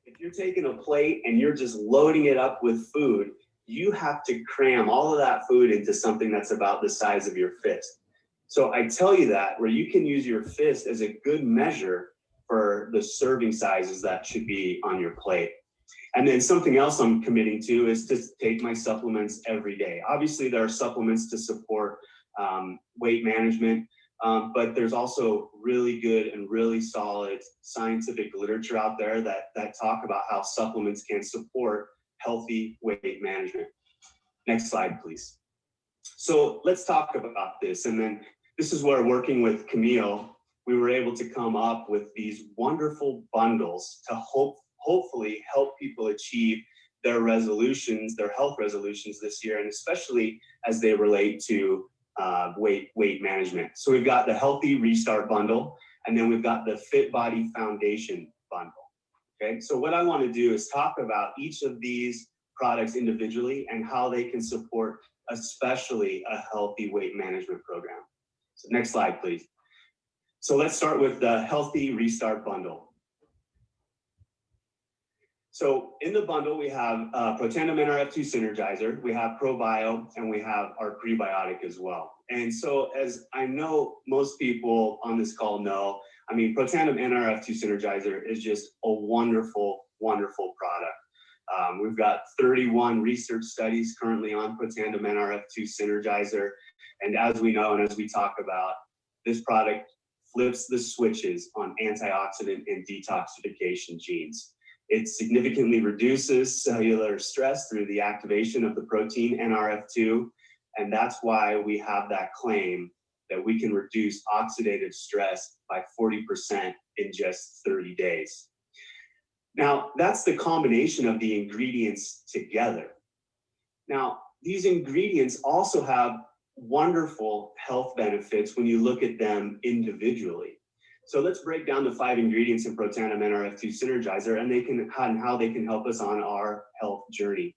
If you're taking a plate and you're just loading it up with food, you have to cram all of that food into something that's about the size of your fist. So I tell you that where you can use your fist as a good measure for the serving sizes that should be on your plate. And then something else I'm committing to is to take my supplements every day. Obviously, there are supplements to support weight management, but there's also really good and really solid scientific literature out there that talk about how supplements can support healthy weight management. Next slide, please. So let's talk about this. And then this is where, working with Camille, we were able to come up with these wonderful bundles to hopefully help people achieve their resolutions, their health resolutions this year, and especially as they relate to weight management. So we've got the Healthy Restart bundle, and then we've got the Fit Body Foundation bundle. Okay, so what I want to do is talk about each of these products individually and how they can support especially a healthy weight management program. So next slide, please. So let's start with the Healthy Restart bundle. So in the bundle, we have Protandim Nrf2 Synergizer, we have ProBio, and we have our prebiotic as well. And so, as I know most people on this call know, I mean, Protandim Nrf2 Synergizer is just a wonderful, wonderful product. We've got 31 research studies currently on Protandim Nrf2 Synergizer. And as we know, and as we talk about, this product flips the switches on antioxidant and detoxification genes. It significantly reduces cellular stress through the activation of the protein Nrf2. And that's why we have that claim that we can reduce oxidative stress by 40% in just 30 days. Now, that's the combination of the ingredients together. Now, these ingredients also have wonderful health benefits when you look at them individually. So let's break down the 5 ingredients in Protandim Nrf2 Synergizer and how they can help us on our health journey.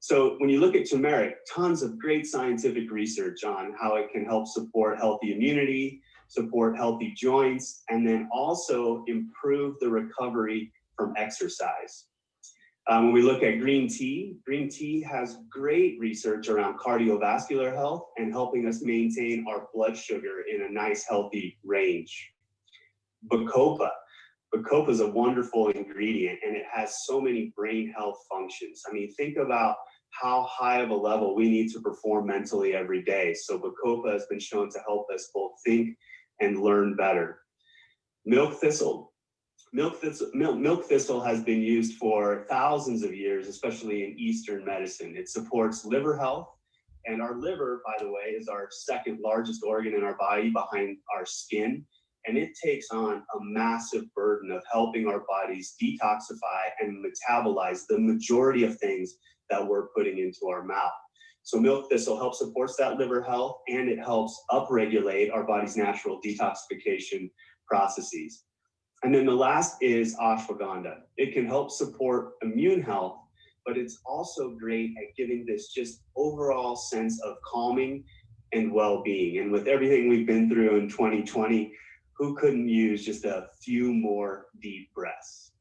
So when you look at turmeric, tons of great scientific research on how it can help support healthy immunity, support healthy joints, and then also improve the recovery from exercise. When we look at green tea has great research around cardiovascular health and helping us maintain our blood sugar in a nice healthy range. Bacopa is a wonderful ingredient, and it has so many brain health functions. I mean, think about how high of a level we need to perform mentally every day. So Bacopa has been shown to help us both think and learn better. Milk thistle has been used for thousands of years, especially in Eastern medicine. It supports liver health, and our liver, by the way, is our second largest organ in our body behind our skin. And it takes on a massive burden of helping our bodies detoxify and metabolize the majority of things that we're putting into our mouth. So milk thistle helps support that liver health, and it helps upregulate our body's natural detoxification processes. And then the last is ashwagandha. It can help support immune health, but it's also great at giving this just overall sense of calming and well-being. And with everything we've been through in 2020, who couldn't use just a few more deep breaths?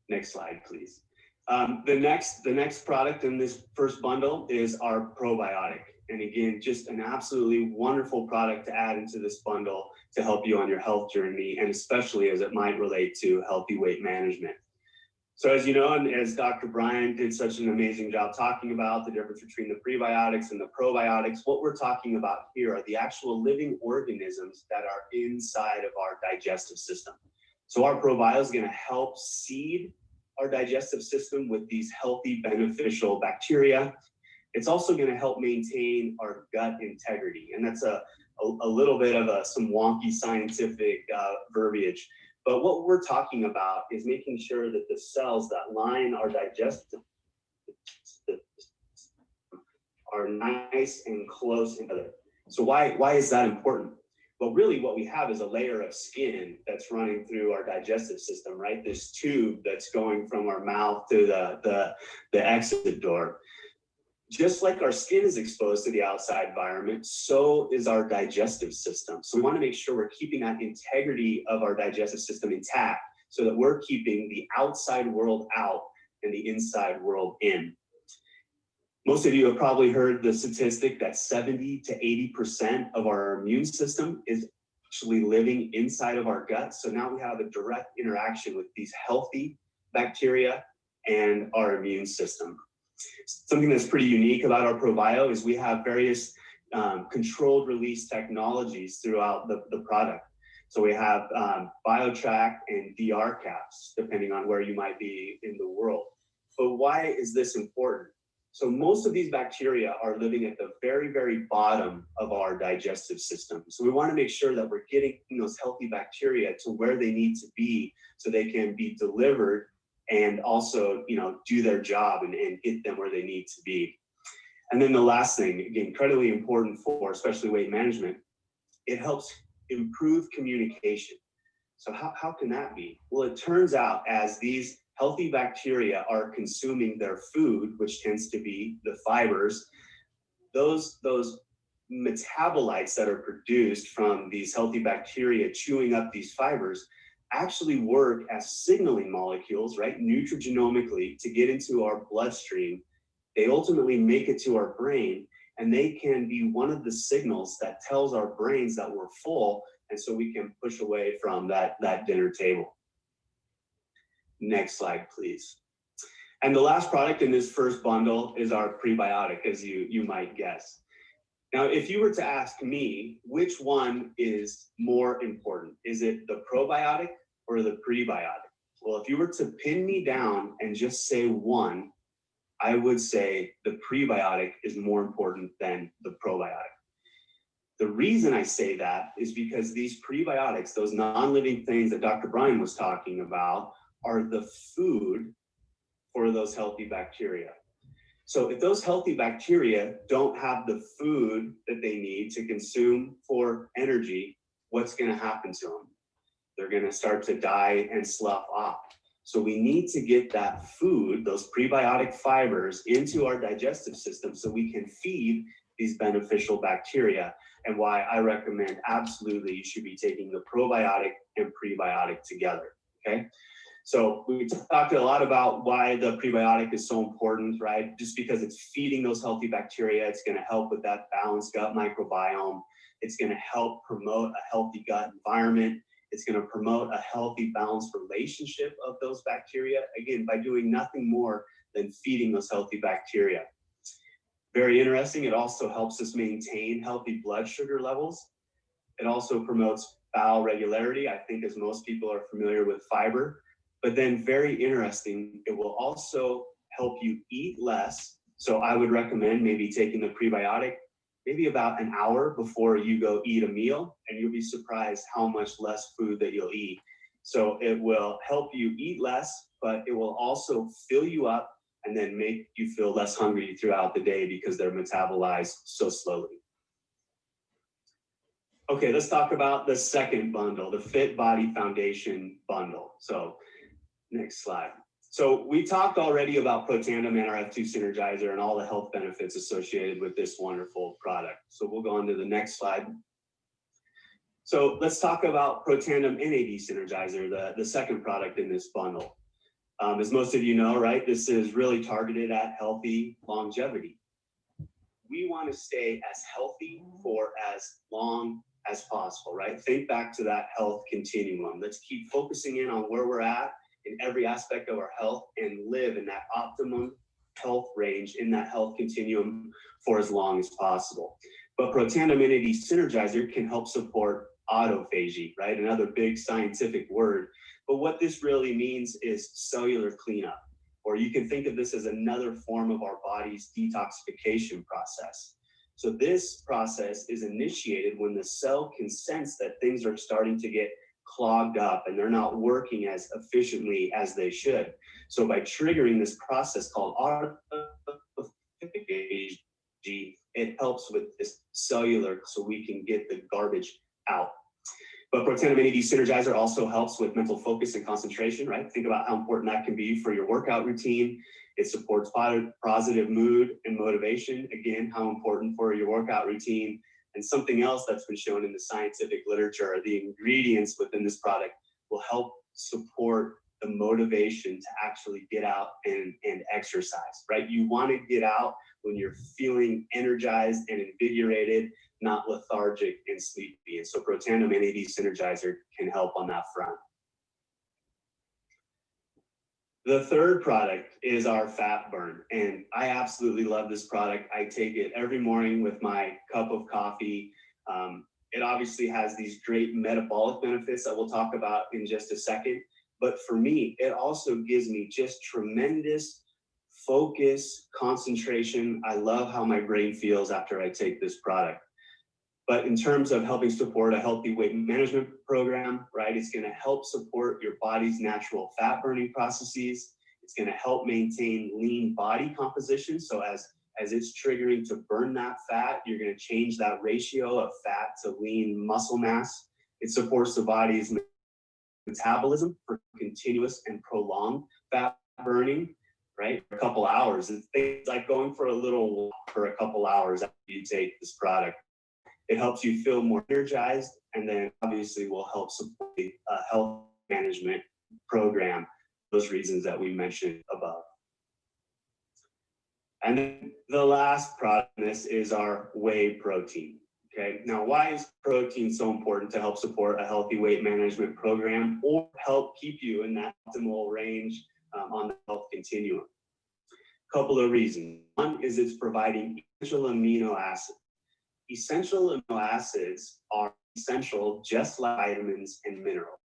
Next slide, please. The next product in this first bundle is our probiotic. And again, just an absolutely wonderful product to add into this bundle to help you on your health journey, and especially as it might relate to healthy weight management. So as you know, and as Dr. Brian did such an amazing job talking about the difference between the prebiotics and the probiotics, what we're talking about here are the actual living organisms that are inside of our digestive system. So our probio is going to help seed our digestive system with these healthy, beneficial bacteria. It's also going to help maintain our gut integrity. And that's a little bit of some wonky scientific verbiage. But what we're talking about is making sure that the cells that line our digestive are nice and close together. So why is that important? Well, really what we have is a layer of skin that's running through our digestive system, right? This tube that's going from our mouth to the exit door. Just like our skin is exposed to the outside environment, so is our digestive system. So we want to make sure we're keeping that integrity of our digestive system intact so that we're keeping the outside world out and the inside world in. Most of you have probably heard the statistic that 70 to 80% of our immune system is actually living inside of our gut. So now we have a direct interaction with these healthy bacteria and our immune system. Something that's pretty unique about our ProBio is we have various controlled release technologies throughout the product. So we have BioTrack and DR caps, depending on where you might be in the world. But why is this important? So most of these bacteria are living at the very, very bottom of our digestive system. So we want to make sure that we're getting those healthy bacteria to where they need to be so they can be delivered and also, do their job and get them where they need to be. And then the last thing, again, incredibly important for especially weight management, it helps improve communication. So how can that be? Well, it turns out as these healthy bacteria are consuming their food, which tends to be the fibers, those metabolites that are produced from these healthy bacteria chewing up these fibers actually work as signaling molecules, right, nutrigenomically to get into our bloodstream. They ultimately make it to our brain, and they can be one of the signals that tells our brains that we're full, and so we can push away from that dinner table. Next slide, please. And the last product in this first bundle is our prebiotic, as you might guess. Now, if you were to ask me, which one is more important? Is it the probiotic or the prebiotic? Well, if you were to pin me down and just say one, I would say the prebiotic is more important than the probiotic. The reason I say that is because these prebiotics, those non-living things that Dr. Brian was talking about, are the food for those healthy bacteria. So if those healthy bacteria don't have the food that they need to consume for energy, what's going to happen to them? They're going to start to die and slough off. So we need to get that food, those prebiotic fibers, into our digestive system so we can feed these beneficial bacteria, and why I recommend absolutely you should be taking the probiotic and prebiotic together, okay? So we talked a lot about why the prebiotic is so important, right? Just because it's feeding those healthy bacteria, it's going to help with that balanced gut microbiome. It's going to help promote a healthy gut environment. It's going to promote a healthy, balanced relationship of those bacteria, again, by doing nothing more than feeding those healthy bacteria. Very interesting, it also helps us maintain healthy blood sugar levels. It also promotes bowel regularity, I think, as most people are familiar with fiber. But then very interesting, it will also help you eat less. So I would recommend maybe taking the prebiotic maybe about an hour before you go eat a meal, and you'll be surprised how much less food that you'll eat. So it will help you eat less, but it will also fill you up and then make you feel less hungry throughout the day because they're metabolized so slowly. Okay, let's talk about the second bundle, the Fit Body Foundation bundle. So next slide. So we talked already about Protandim Nrf2 Synergizer and all the health benefits associated with this wonderful product. So we'll go on to the next slide. So let's talk about Protandim NAD Synergizer, the second product in this bundle. As most of you know, right, this is really targeted at healthy longevity. We want to stay as healthy for as long as possible, right? Think back to that health continuum. Let's keep focusing in on where we're at in every aspect of our health and live in that optimum health range, in that health continuum for as long as possible. But Protandim NAD Synergizer can help support autophagy, right? Another big scientific word. But what this really means is cellular cleanup, or you can think of this as another form of our body's detoxification process. So this process is initiated when the cell can sense that things are starting to get clogged up and they're not working as efficiently as they should. So by triggering this process called autophagy, it helps with this cellular, so we can get the garbage out. But Protandim NAD Synergizer also helps with mental focus and concentration, right? Think about how important that can be for your workout routine. It supports positive mood and motivation. Again, how important for your workout routine. And something else that's been shown in the scientific literature are the ingredients within this product will help support the motivation to actually get out and exercise, right? You want to get out when you're feeling energized and invigorated, not lethargic and sleepy. And so Protandim NAD Synergizer can help on that front. The third product is our fat burn, and I absolutely love this product. I take it every morning with my cup of coffee. It obviously has these great metabolic benefits that we'll talk about in just a second. But for me, it also gives me just tremendous focus, concentration. I love how my brain feels after I take this product. But in terms of helping support a healthy weight management program, right, it's going to help support your body's natural fat burning processes. It's going to help maintain lean body composition. So as it's triggering to burn that fat, you're going to change that ratio of fat to lean muscle mass. It supports the body's metabolism for continuous and prolonged fat burning, right? For a couple hours. It's like going for a little walk for a couple hours after you take this product. It helps you feel more energized, and then obviously will help support a health management program, those reasons that we mentioned above. And then the last product in this is our whey protein. Okay, now why is protein so important to help support a healthy weight management program or help keep you in that optimal range on the health continuum? Couple of reasons. One is it's providing essential amino acids. Essential amino acids are essential just like vitamins and minerals.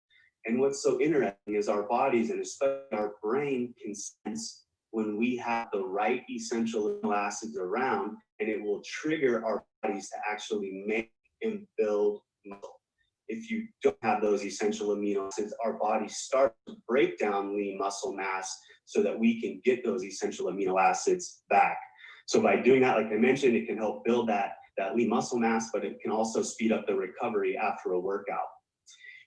And what's so interesting is our bodies, and especially our brain, can sense when we have the right essential amino acids around, and it will trigger our bodies to actually make and build muscle. If you don't have those essential amino acids, our bodies start to break down lean muscle mass so that we can get those essential amino acids back. So by doing that, like I mentioned, it can help build that lean muscle mass, but it can also speed up the recovery after a workout.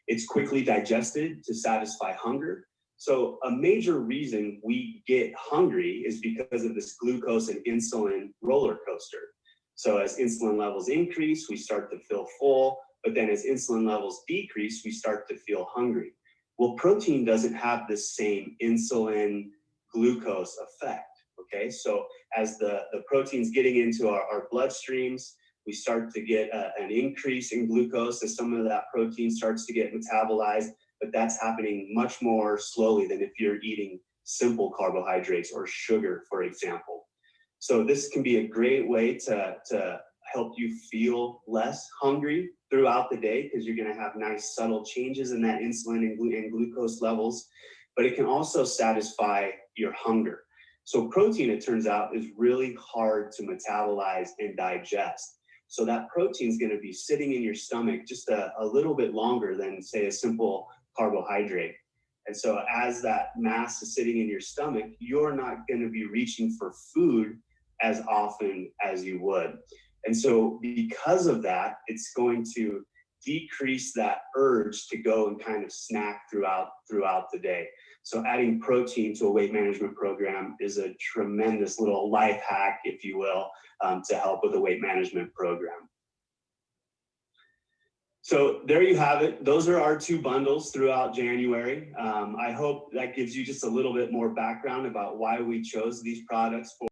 It's quickly digested to satisfy hunger. So a major reason we get hungry is because of this glucose and insulin roller coaster. So as insulin levels increase, we start to feel full, but then as insulin levels decrease, we start to feel hungry. Well, protein doesn't have the same insulin glucose effect, okay? So as the protein's getting into our bloodstreams, we start to get an increase in glucose as some of that protein starts to get metabolized, but that's happening much more slowly than if you're eating simple carbohydrates or sugar, for example. So this can be a great way to help you feel less hungry throughout the day, because you're going to have nice subtle changes in that insulin and glucose levels, but it can also satisfy your hunger. So protein, it turns out, is really hard to metabolize and digest. So that protein is going to be sitting in your stomach just a little bit longer than, say, a simple carbohydrate. And so as that mass is sitting in your stomach, you're not going to be reaching for food as often as you would. And so because of that, it's going to decrease that urge to go and kind of snack throughout the day. So adding protein to a weight management program is a tremendous little life hack, if you will, to help with a weight management program. So there you have it. Those are our two bundles throughout January. I hope that gives you just a little bit more background about why we chose these products for